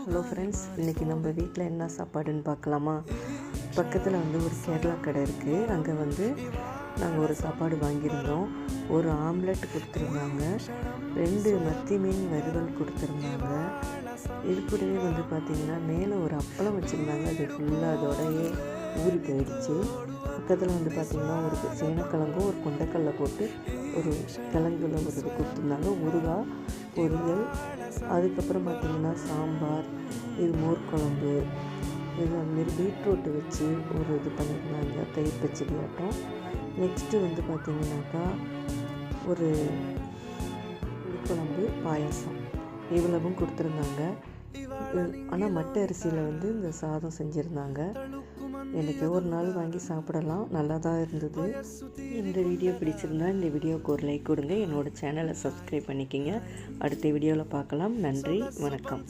Hello friends, இன்றைக்கி நம்ம வீட்டில் என்ன சாப்பாடுன்னு பார்க்கலாமா? பக்கத்தில் ஒரு கேரளா கடை இருக்குது. அங்கே நாங்கள் ஒரு சாப்பாடு வாங்கியிருந்தோம். ஒரு ஆம்லெட் கொடுத்துருந்தாங்க, 2 மத்தி மீன் வறுவல் கொடுத்துருந்தாங்க. இது கூடவே பார்த்திங்கன்னா மேலே ஒரு அப்பளம் வச்சுருந்தாங்க. அது ஃபுல்லாக அதோடையே ஊறி போயிடுச்சு. பக்கத்தில் பார்த்திங்கன்னா ஒரு சேனக்கிழங்கும் ஒரு கொண்டைக்கடலை போட்டு ஒரு கிழங்குல ஒரு இது கொடுத்துருந்தாங்க. ஊறுகாய், பொரியல், அதுக்கப்புறம் பார்த்திங்கன்னா சாம்பார், இது மோர் குழம்பு, இது அதுமாரி பீட்ரூட்டு வச்சு ஒரு இது பண்ணியிருந்தாங்க, தயிர் பச்சடி ஆட்டம். நெக்ஸ்ட்டு பார்த்திங்கனாக்கா ஒரு குழம்பு, பாயாசம் இவ்வளவும் கொடுத்துருந்தாங்க. ஆனால் மட்டை அரிசியில் இந்த சாதம் செஞ்சுருந்தாங்க. எனக்கு ஒரு நாள் வாங்கி சாப்பிடலாம், நல்லா தான் இருந்தது. இந்த வீடியோ பிடிச்சிருந்தா இந்த வீடியோவுக்கு ஒரு லைக் கொடுங்க. என்னோடய சேனலை சப்ஸ்கிரைப் பண்ணிக்கோங்க. அடுத்த வீடியோவில் பார்க்கலாம். நன்றி, வணக்கம்.